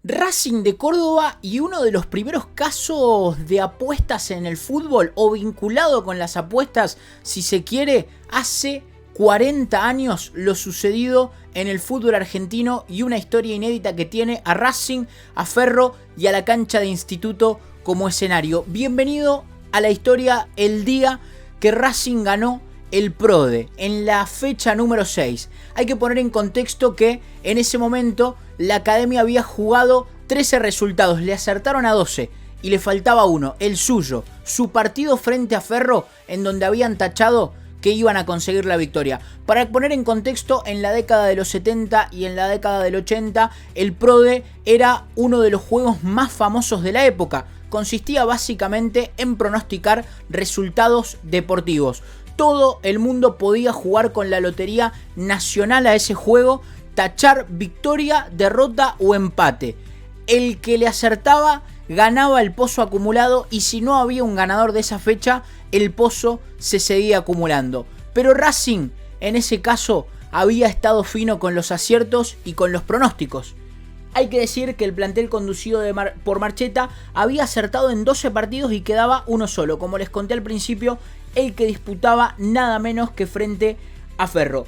Racing de Córdoba y uno de los primeros casos de apuestas en el fútbol o vinculado con las apuestas, si se quiere, hace 40 años lo sucedido en el fútbol argentino y una historia inédita que tiene a Racing, a Ferro y a la cancha de Instituto como escenario. Bienvenido a la historia el día que Racing ganó el PRODE en la fecha número 6. Hay que poner en contexto que en ese momento la academia había jugado 13 resultados, le acertaron a 12 y le faltaba uno, el suyo, su partido frente a Ferro, en donde habían tachado que iban a conseguir la victoria. Para poner en contexto, en la década de los 70 y en la década del 80, el PRODE era uno de los juegos más famosos de la época. Consistía básicamente en pronosticar resultados deportivos. Todo el mundo podía jugar con la lotería nacional a ese juego, tachar victoria, derrota o empate. El que le acertaba ganaba el pozo acumulado y si no había un ganador de esa fecha, el pozo se seguía acumulando. Pero Racing, en ese caso, había estado fino con los aciertos y con los pronósticos. Hay que decir que el plantel conducido por Marcheta había acertado en 12 partidos y quedaba uno solo. Como les conté al principio, el que disputaba nada menos que frente a Ferro.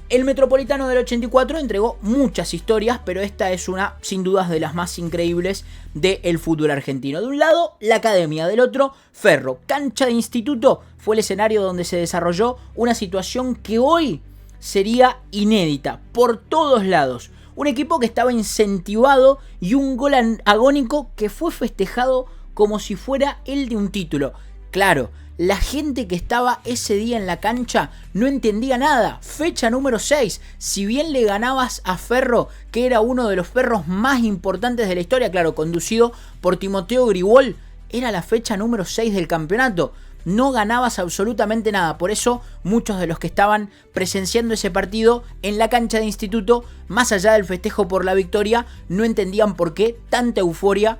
El Metropolitano del 84 entregó muchas historias, pero esta es una, sin dudas, de las más increíbles del fútbol argentino. De un lado, la academia, del otro, Ferro. Cancha de Instituto fue el escenario donde se desarrolló una situación que hoy sería inédita por todos lados. Un equipo que estaba incentivado y un gol agónico que fue festejado como si fuera el de un título. Claro, la gente que estaba ese día en la cancha no entendía nada. Fecha número 6. Si bien le ganabas a Ferro, que era uno de los Ferros más importantes de la historia, claro, conducido por Timoteo Gribol, era la fecha número 6 del campeonato. No ganabas absolutamente nada. Por eso muchos de los que estaban presenciando ese partido en la cancha de Instituto, más allá del festejo por la victoria, no entendían por qué tanta euforia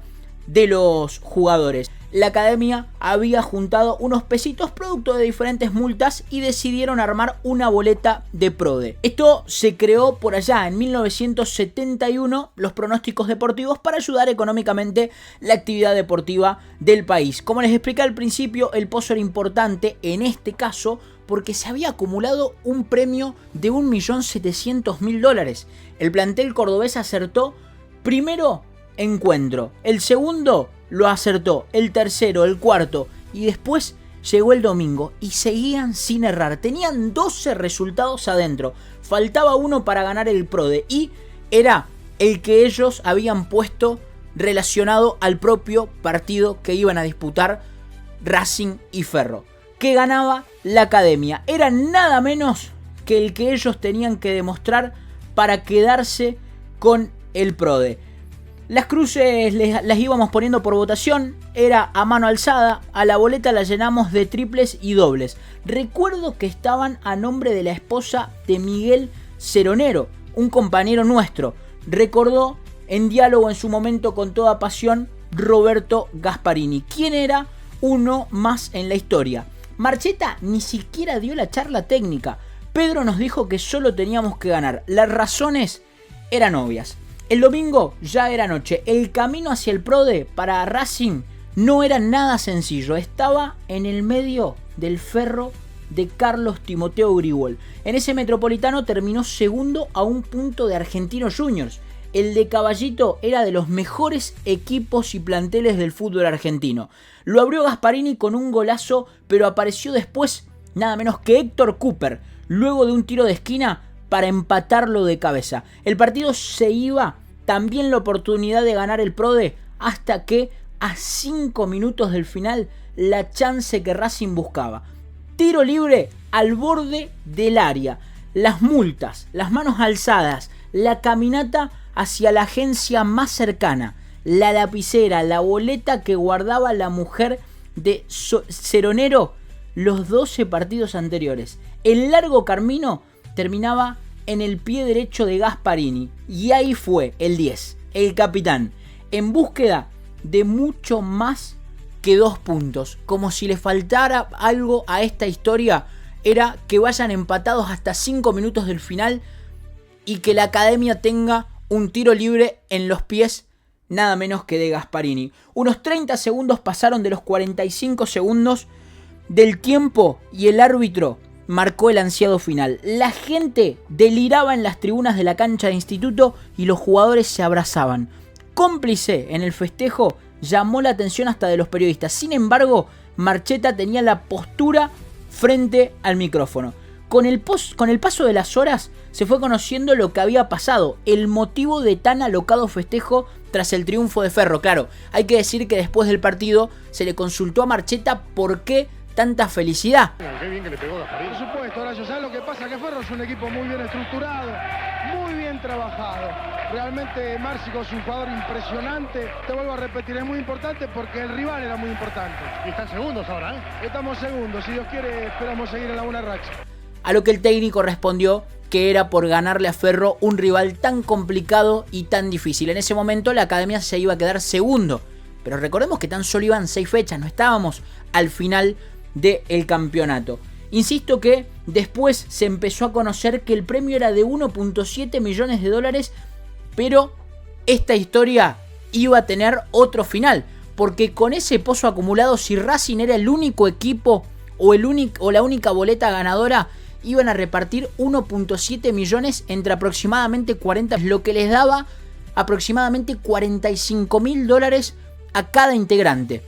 de los jugadores. La academia había juntado unos pesitos producto de diferentes multas y decidieron armar una boleta de PRODE. Esto se creó por allá en 1971, los pronósticos deportivos, para ayudar económicamente la actividad deportiva del país. Como les expliqué al principio, el pozo era importante en este caso porque se había acumulado un premio de $1.700.000. El plantel cordobés acertó primero encuentro, el segundo lo acertó, el tercero, el cuarto y después llegó el domingo y seguían sin errar. Tenían 12 resultados adentro, faltaba uno para ganar el PRODE y era el que ellos habían puesto relacionado al propio partido que iban a disputar Racing y Ferro. Que ganaba la academia, era nada menos que el que ellos tenían que demostrar para quedarse con el PRODE. Las cruces las íbamos poniendo por votación, era a mano alzada, a la boleta la llenamos de triples y dobles. Recuerdo que estaban a nombre de la esposa de Miguel Ceronero, un compañero nuestro. Recordó en diálogo en su momento con toda pasión Roberto Gasparini, quien era uno más en la historia. Marcheta ni siquiera dio la charla técnica. Pedro nos dijo que solo teníamos que ganar. Las razones eran obvias. El domingo ya era noche. El camino hacia el PRODE para Racing no era nada sencillo. Estaba en el medio del Ferro de Carlos Timoteo Gribol. En ese Metropolitano terminó segundo a un punto de Argentinos Juniors. El de Caballito era de los mejores equipos y planteles del fútbol argentino. Lo abrió Gasparini con un golazo, pero apareció después nada menos que Héctor Cooper, luego de un tiro de esquina para empatarlo de cabeza. El partido se iba también la oportunidad de ganar el PRODE hasta que a 5 minutos del final la chance que Racing buscaba. Tiro libre al borde del área. Las multas, las manos alzadas, la caminata hacia la agencia más cercana, la lapicera, la boleta que guardaba la mujer de Ceronero los 12 partidos anteriores. El largo camino terminaba en el pie derecho de Gasparini y ahí fue el 10, el capitán, en búsqueda de mucho más que 2 puntos. Como si le faltara algo a esta historia, era que vayan empatados hasta 5 minutos del final y que la academia tenga un tiro libre en los pies nada menos que de Gasparini. Unos 30 segundos pasaron de los 45 segundos del tiempo y el árbitro marcó el ansiado final. La gente deliraba en las tribunas de la cancha de Instituto y los jugadores se abrazaban. Cómplice en el festejo, llamó la atención hasta de los periodistas. Sin embargo, Marcheta tenía la postura frente al micrófono. Con el paso de las horas se fue conociendo lo que había pasado, el motivo de tan alocado festejo tras el triunfo de Ferro. Claro, hay que decir que después del partido se le consultó a Marcheta por qué tanta felicidad. Qué bien que le pegó Gasparini. Por supuesto, Horacio, ¿sabes lo que pasa? Que Ferro es un equipo muy bien estructurado, muy bien trabajado. Realmente Márcico es un jugador impresionante. Te vuelvo a repetir, es muy importante porque el rival era muy importante. Y están segundos ahora, ¿eh? Estamos segundos, si Dios quiere esperamos seguir en la buena racha. A lo que el técnico respondió que era por ganarle a Ferro, un rival tan complicado y tan difícil. En ese momento la academia se iba a quedar segundo, pero recordemos que tan solo iban 6 fechas, no estábamos al final del campeonato. Insisto que después se empezó a conocer que el premio era de 1.7 millones de dólares, pero esta historia iba a tener otro final, porque con ese pozo acumulado, si Racing era el único equipo o la única boleta ganadora, iban a repartir 1.7 millones entre aproximadamente 40, lo que les daba aproximadamente 45.000 dólares a cada integrante.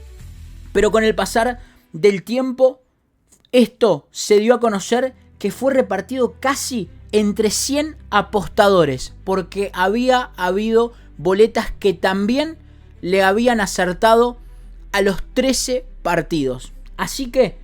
Pero con el pasar del tiempo, esto se dio a conocer que fue repartido casi entre 100 apostadores, porque había habido boletas que también le habían acertado a los 13 partidos. Así que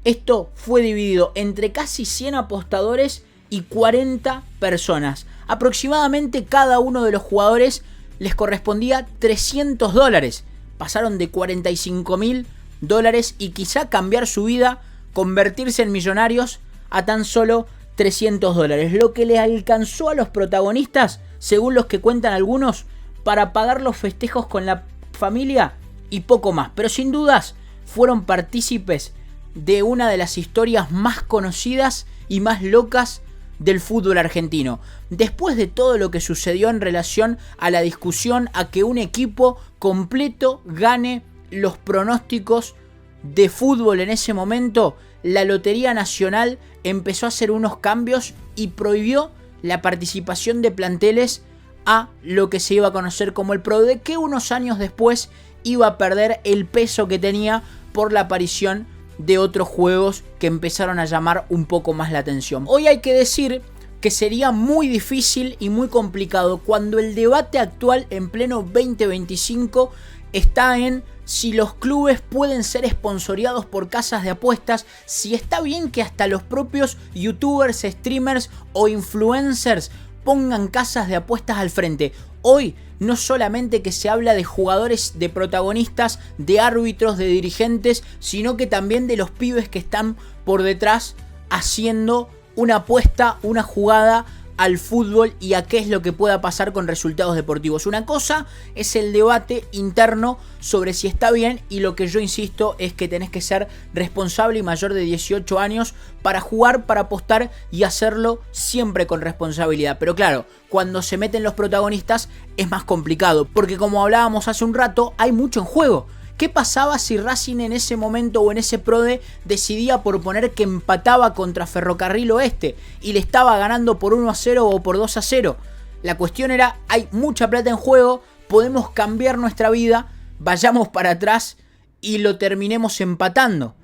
esto fue dividido entre casi 100 apostadores y 40 personas. Aproximadamente cada uno de los jugadores les correspondía 300 dólares. Pasaron de 45.000 dólares y quizá cambiar su vida, convertirse en millonarios, a tan solo 300 dólares. Lo que le alcanzó a los protagonistas, según los que cuentan algunos, para pagar los festejos con la familia y poco más. Pero sin dudas fueron partícipes de una de las historias más conocidas y más locas del fútbol argentino. Después de todo lo que sucedió en relación a la discusión a que un equipo completo gane los pronósticos de fútbol en ese momento, la Lotería Nacional empezó a hacer unos cambios y prohibió la participación de planteles a lo que se iba a conocer como el PRODE, que unos años después iba a perder el peso que tenía por la aparición de otros juegos que empezaron a llamar un poco más la atención. Hoy hay que decir que sería muy difícil y muy complicado cuando el debate actual en pleno 2025 está en si los clubes pueden ser esponsoreados por casas de apuestas, si está bien que hasta los propios youtubers, streamers o influencers pongan casas de apuestas al frente. Hoy no solamente que se habla de jugadores, de protagonistas, de árbitros, de dirigentes, sino que también de los pibes que están por detrás haciendo una apuesta, una jugada al fútbol y a qué es lo que pueda pasar con resultados deportivos. Una cosa es el debate interno sobre si está bien, y lo que yo insisto es que tenés que ser responsable y mayor de 18 años para jugar, para apostar y hacerlo siempre con responsabilidad. Pero claro, cuando se meten los protagonistas es más complicado, porque como hablábamos hace un rato, hay mucho en juego. ¿Qué pasaba si Racing en ese momento o en ese PRODE decidía por poner que empataba contra Ferrocarril Oeste y le estaba ganando por 1-0 o por 2-0? La cuestión era, hay mucha plata en juego, podemos cambiar nuestra vida, vayamos para atrás y lo terminemos empatando.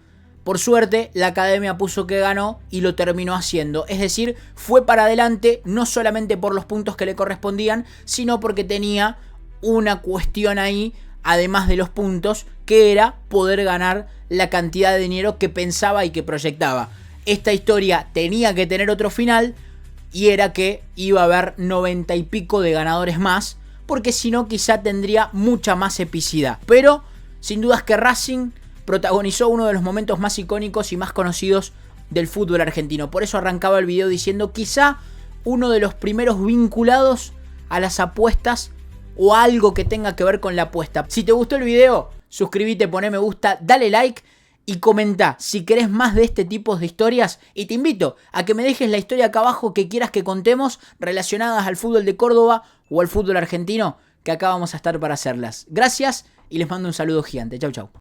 Por suerte, la academia puso que ganó y lo terminó haciendo. Es decir, fue para adelante no solamente por los puntos que le correspondían, sino porque tenía una cuestión ahí, además de los puntos, que era poder ganar la cantidad de dinero que pensaba y que proyectaba. Esta historia tenía que tener otro final, y era que iba a haber 90 y pico de ganadores más, porque si no quizá tendría mucha más epicidad. Pero sin dudas que Racing protagonizó uno de los momentos más icónicos y más conocidos del fútbol argentino. Por eso arrancaba el video diciendo quizá uno de los primeros vinculados a las apuestas o algo que tenga que ver con la apuesta. Si te gustó el video, suscríbete, poné me gusta, dale like y comenta si querés más de este tipo de historias. Y te invito a que me dejes la historia acá abajo que quieras que contemos relacionadas al fútbol de Córdoba o al fútbol argentino, que acá vamos a estar para hacerlas. Gracias y les mando un saludo gigante. Chau, chau.